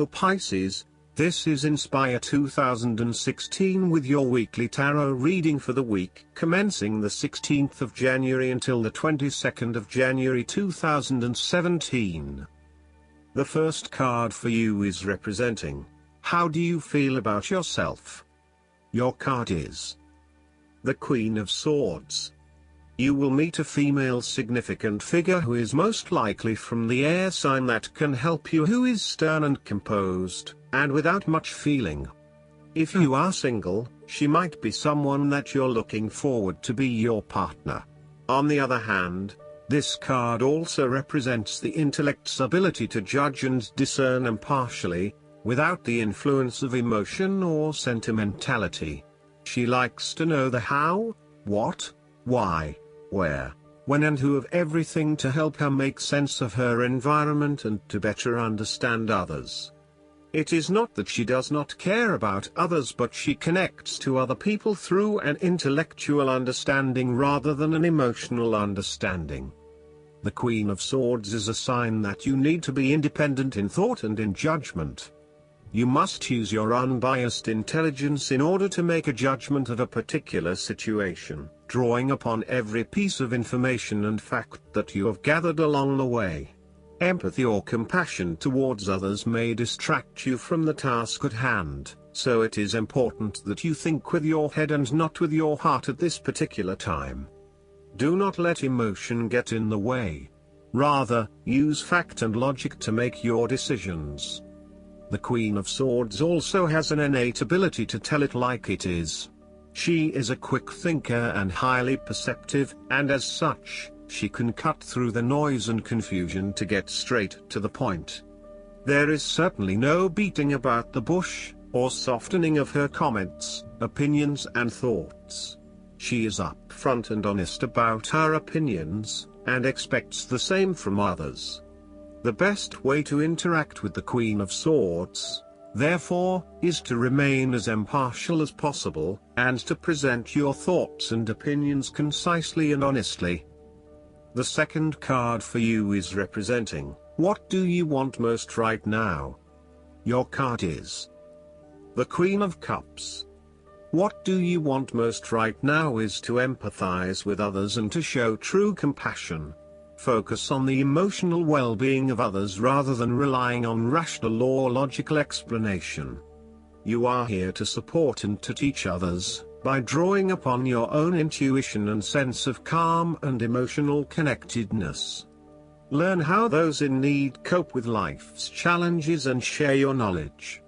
Hello Pisces, this is Inspire 2016 with your weekly tarot reading for the week commencing the 16th of January until the 22nd of January 2017. The first card for you is representing, how do you feel about yourself? Your card is the Queen of Swords. You will meet a female significant figure who is most likely from the air sign that can help you, who is stern and composed, and without much feeling. If you are single, she might be someone that you're looking forward to be your partner. On the other hand, this card also represents the intellect's ability to judge and discern impartially, without the influence of emotion or sentimentality. She likes to know the how, what, why, where, when and who of everything to help her make sense of her environment and to better understand others. It is not that she does not care about others, but she connects to other people through an intellectual understanding rather than an emotional understanding. The Queen of Swords is a sign that you need to be independent in thought and in judgment. You must use your unbiased intelligence in order to make a judgment of a particular situation, drawing upon every piece of information and fact that you have gathered along the way. Empathy or compassion towards others may distract you from the task at hand, so it is important that you think with your head and not with your heart at this particular time. Do not let emotion get in the way. Rather, use fact and logic to make your decisions. The Queen of Swords also has an innate ability to tell it like it is. She is a quick thinker and highly perceptive, and as such, she can cut through the noise and confusion to get straight to the point. There is certainly no beating about the bush, or softening of her comments, opinions and thoughts. She is upfront and honest about her opinions, and expects the same from others. The best way to interact with the Queen of Swords, therefore, is to remain as impartial as possible, and to present your thoughts and opinions concisely and honestly. The second card for you is representing, what do you want most right now? Your card is the Queen of Cups. What do you want most right now is to empathize with others and to show true compassion. Focus on the emotional well-being of others rather than relying on rational or logical explanation. You are here to support and to teach others, by drawing upon your own intuition and sense of calm and emotional connectedness. Learn how those in need cope with life's challenges and share your knowledge.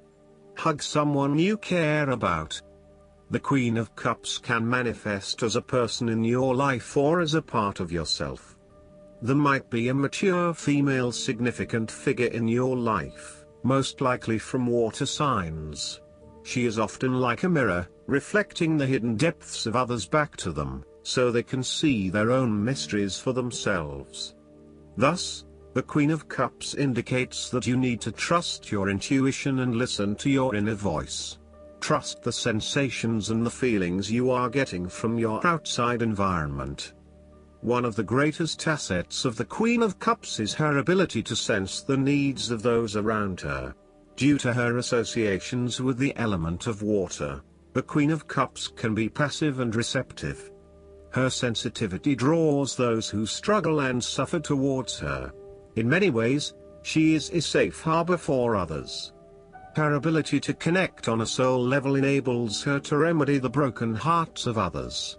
Hug someone you care about. The Queen of Cups can manifest as a person in your life or as a part of yourself. There might be a mature female significant figure in your life, most likely from water signs. She is often like a mirror, reflecting the hidden depths of others back to them, so they can see their own mysteries for themselves. Thus, the Queen of Cups indicates that you need to trust your intuition and listen to your inner voice. Trust the sensations and the feelings you are getting from your outside environment. One of the greatest assets of the Queen of Cups is her ability to sense the needs of those around her. Due to her associations with the element of water, the Queen of Cups can be passive and receptive. Her sensitivity draws those who struggle and suffer towards her. In many ways, she is a safe harbor for others. Her ability to connect on a soul level enables her to remedy the broken hearts of others.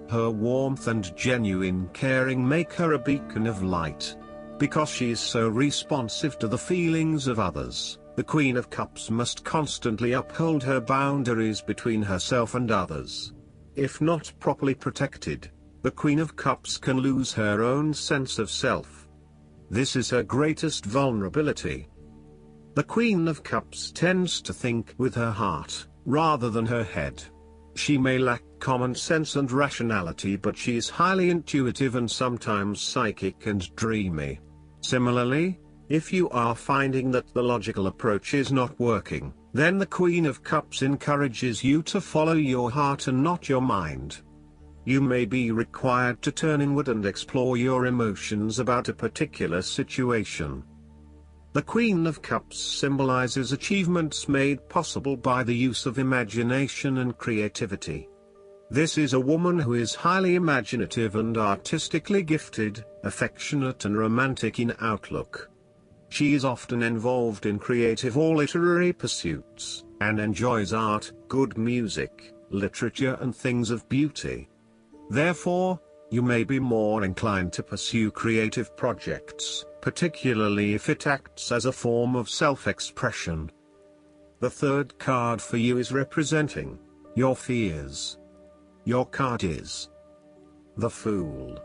Her warmth and genuine caring make her a beacon of light. Because she is so responsive to the feelings of others, the Queen of Cups must constantly uphold her boundaries between herself and others. If not properly protected, the Queen of Cups can lose her own sense of self. This is her greatest vulnerability. The Queen of Cups tends to think with her heart, rather than her head. She may lack common sense and rationality, but she is highly intuitive and sometimes psychic and dreamy. Similarly, if you are finding that the logical approach is not working, then the Queen of Cups encourages you to follow your heart and not your mind. You may be required to turn inward and explore your emotions about a particular situation. The Queen of Cups symbolizes achievements made possible by the use of imagination and creativity. This is a woman who is highly imaginative and artistically gifted, affectionate and romantic in outlook. She is often involved in creative or literary pursuits, and enjoys art, good music, literature and things of beauty. Therefore, you may be more inclined to pursue creative projects, particularly if it acts as a form of self-expression. The third card for you is representing your fears. Your card is the Fool.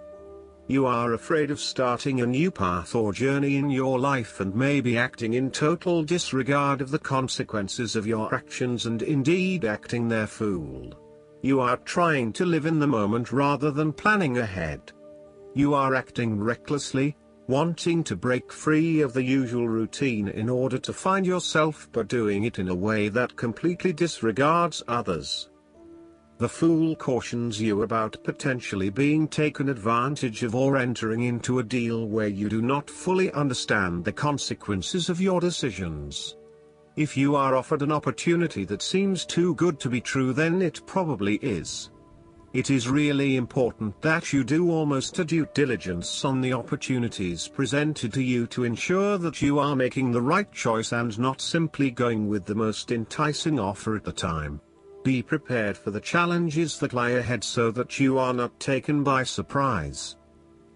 You are afraid of starting a new path or journey in your life and may be acting in total disregard of the consequences of your actions and indeed acting their fool. You are trying to live in the moment rather than planning ahead. You are acting recklessly, wanting to break free of the usual routine in order to find yourself, but doing it in a way that completely disregards others. The Fool cautions you about potentially being taken advantage of or entering into a deal where you do not fully understand the consequences of your decisions. If you are offered an opportunity that seems too good to be true, then it probably is. It is really important that you do almost a due diligence on the opportunities presented to you to ensure that you are making the right choice and not simply going with the most enticing offer at the time. Be prepared for the challenges that lie ahead so that you are not taken by surprise.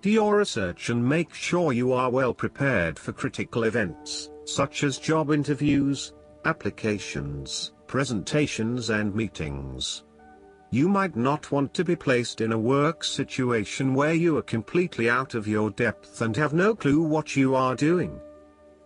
Do your research and make sure you are well prepared for critical events, such as job interviews, applications, presentations and meetings. You might not want to be placed in a work situation where you are completely out of your depth and have no clue what you are doing.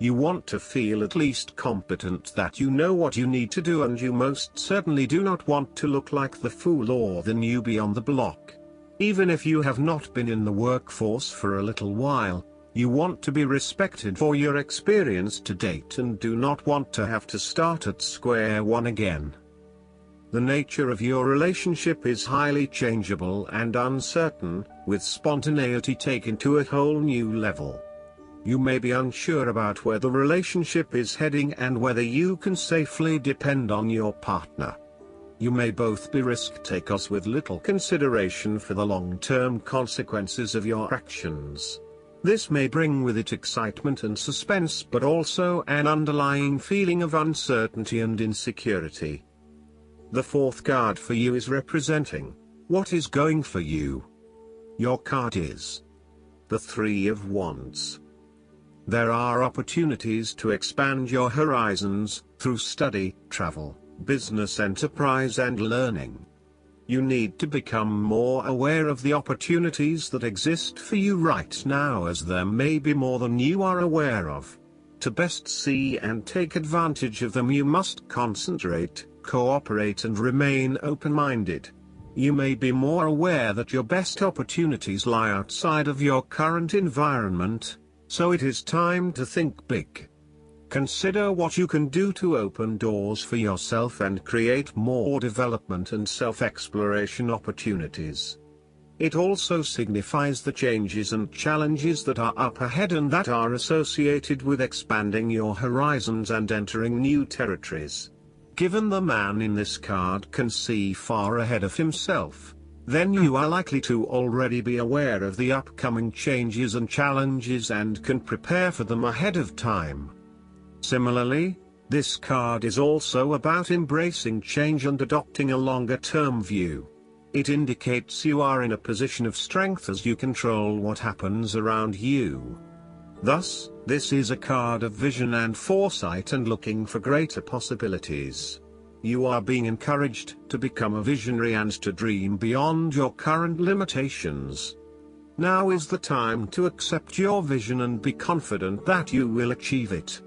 You want to feel at least competent that you know what you need to do, and you most certainly do not want to look like the fool or the newbie on the block. Even if you have not been in the workforce for a little while, you want to be respected for your experience to date and do not want to have to start at square one again. The nature of your relationship is highly changeable and uncertain, with spontaneity taken to a whole new level. You may be unsure about where the relationship is heading and whether you can safely depend on your partner. You may both be risk takers with little consideration for the long-term consequences of your actions. This may bring with it excitement and suspense, but also an underlying feeling of uncertainty and insecurity. The fourth card for you is representing what is going for you. Your card is the Three of Wands. There are opportunities to expand your horizons through study, travel, business enterprise and learning. You need to become more aware of the opportunities that exist for you right now, as there may be more than you are aware of. To best see and take advantage of them, you must concentrate, cooperate and remain open-minded. You may be more aware that your best opportunities lie outside of your current environment, so it is time to think big. Consider what you can do to open doors for yourself and create more development and self-exploration opportunities. It also signifies the changes and challenges that are up ahead and that are associated with expanding your horizons and entering new territories. Given the man in this card can see far ahead of himself, then you are likely to already be aware of the upcoming changes and challenges and can prepare for them ahead of time. Similarly, this card is also about embracing change and adopting a longer-term view. It indicates you are in a position of strength as you control what happens around you. Thus, this is a card of vision and foresight and looking for greater possibilities. You are being encouraged to become a visionary and to dream beyond your current limitations. Now is the time to accept your vision and be confident that you will achieve it.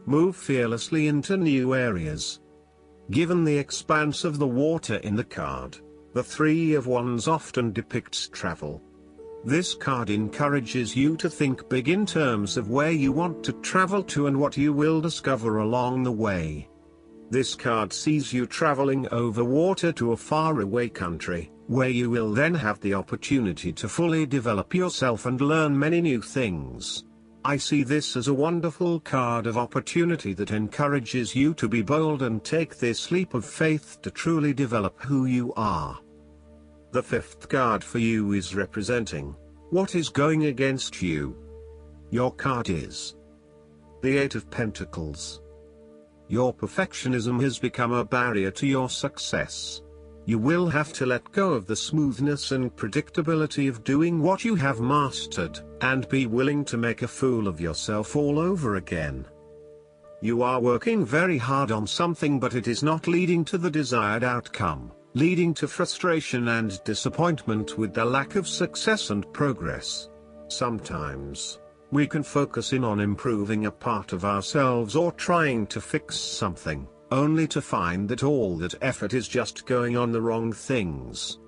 Move fearlessly into new areas. Given the expanse of the water in the card, the Three of Wands often depicts travel. This card encourages you to think big in terms of where you want to travel to and what you will discover along the way. This card sees you traveling over water to a faraway country, where you will then have the opportunity to fully develop yourself and learn many new things. I see this as a wonderful card of opportunity that encourages you to be bold and take this leap of faith to truly develop who you are. The fifth card for you is representing what is going against you. Your card is the Eight of Pentacles. Your perfectionism has become a barrier to your success. You will have to let go of the smoothness and predictability of doing what you have mastered, and be willing to make a fool of yourself all over again. You are working very hard on something, but it is not leading to the desired outcome, leading to frustration and disappointment with the lack of success and progress. Sometimes we can focus in on improving a part of ourselves or trying to fix something, only to find that all that effort is just going on the wrong things.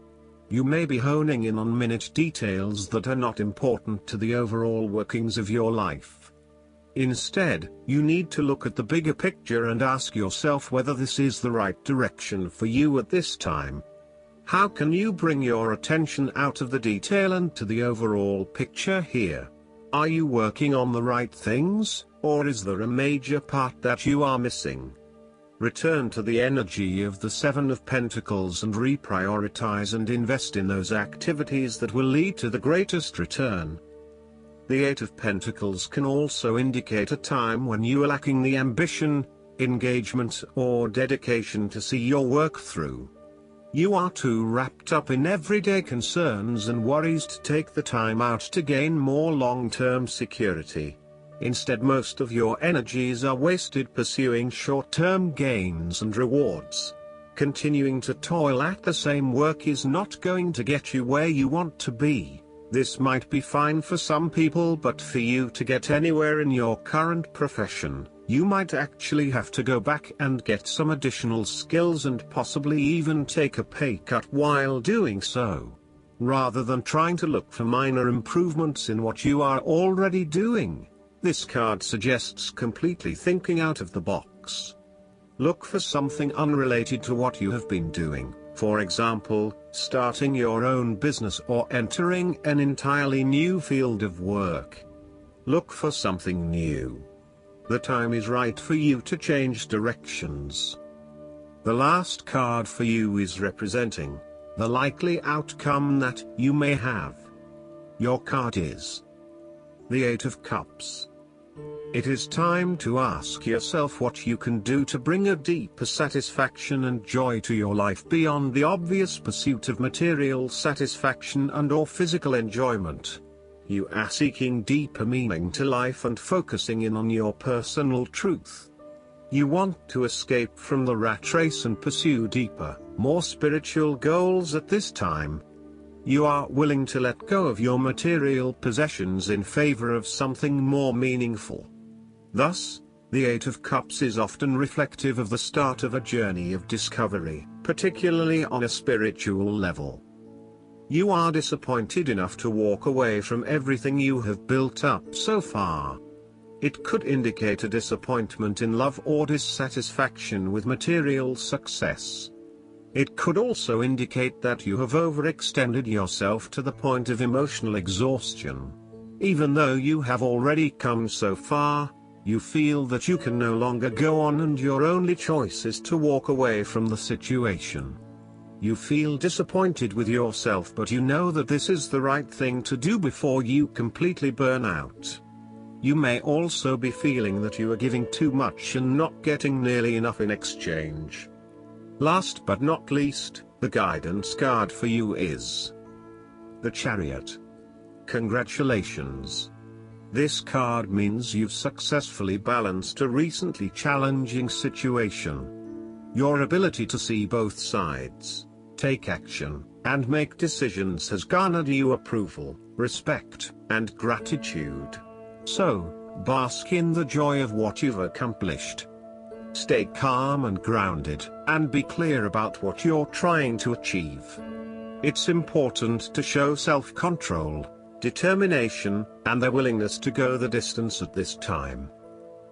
You may be honing in on minute details that are not important to the overall workings of your life. Instead, you need to look at the bigger picture and ask yourself whether this is the right direction for you at this time. How can you bring your attention out of the detail and to the overall picture here? Are you working on the right things, or is there a major part that you are missing? Return to the energy of the Seven of Pentacles and reprioritize and invest in those activities that will lead to the greatest return. The Eight of Pentacles can also indicate a time when you are lacking the ambition, engagement, or dedication to see your work through. You are too wrapped up in everyday concerns and worries to take the time out to gain more long-term security. Instead, most of your energies are wasted pursuing short-term gains and rewards. Continuing to toil at the same work is not going to get you where you want to be. This might be fine for some people, but for you to get anywhere in your current profession, you might actually have to go back and get some additional skills and possibly even take a pay cut while doing so. Rather than trying to look for minor improvements in what you are already doing, this card suggests completely thinking out of the box. Look for something unrelated to what you have been doing, for example, starting your own business or entering an entirely new field of work. Look for something new. The time is right for you to change directions. The last card for you is representing the likely outcome that you may have. Your card is the Eight of Cups. It is time to ask yourself what you can do to bring a deeper satisfaction and joy to your life beyond the obvious pursuit of material satisfaction and/or physical enjoyment. You are seeking deeper meaning to life and focusing in on your personal truth. You want to escape from the rat race and pursue deeper, more spiritual goals at this time. You are willing to let go of your material possessions in favor of something more meaningful. Thus, the Eight of Cups is often reflective of the start of a journey of discovery, particularly on a spiritual level. You are disappointed enough to walk away from everything you have built up so far. It could indicate a disappointment in love or dissatisfaction with material success. It could also indicate that you have overextended yourself to the point of emotional exhaustion. Even though you have already come so far, you feel that you can no longer go on and your only choice is to walk away from the situation. You feel disappointed with yourself, but you know that this is the right thing to do before you completely burn out. You may also be feeling that you are giving too much and not getting nearly enough in exchange. Last but not least, the guidance card for you is the Chariot. Congratulations. This card means you've successfully balanced a recently challenging situation. Your ability to see both sides, take action, and make decisions has garnered you approval, respect, and gratitude. So, bask in the joy of what you've accomplished. Stay calm and grounded, and be clear about what you're trying to achieve. It's important to show self-control, determination, and the willingness to go the distance at this time.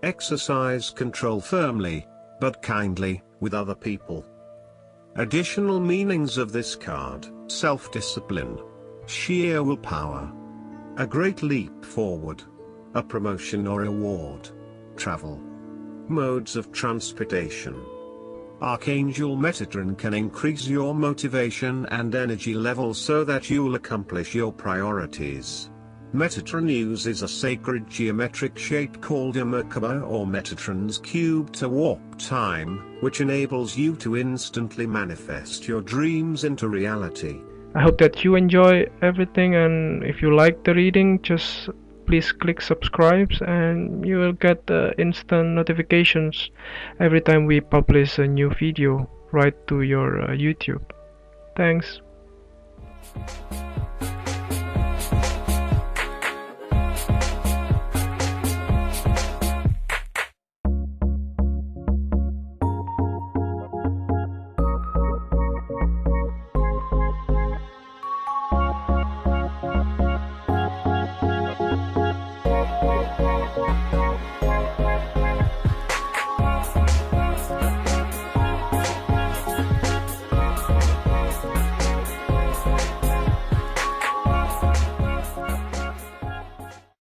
Exercise control firmly, but kindly, with other people. Additional meanings of this card: self-discipline, sheer willpower, a great leap forward, a promotion or award, travel, modes of transportation. Archangel Metatron can increase your motivation and energy level so that you'll accomplish your priorities. Metatron uses a sacred geometric shape called a Merkaba or Metatron's cube to warp time, which enables you to instantly manifest your dreams into reality. I hope that you enjoy everything, and if you like the reading, just please click subscribe and you will get instant notifications every time we publish a new video right to your YouTube. Thanks.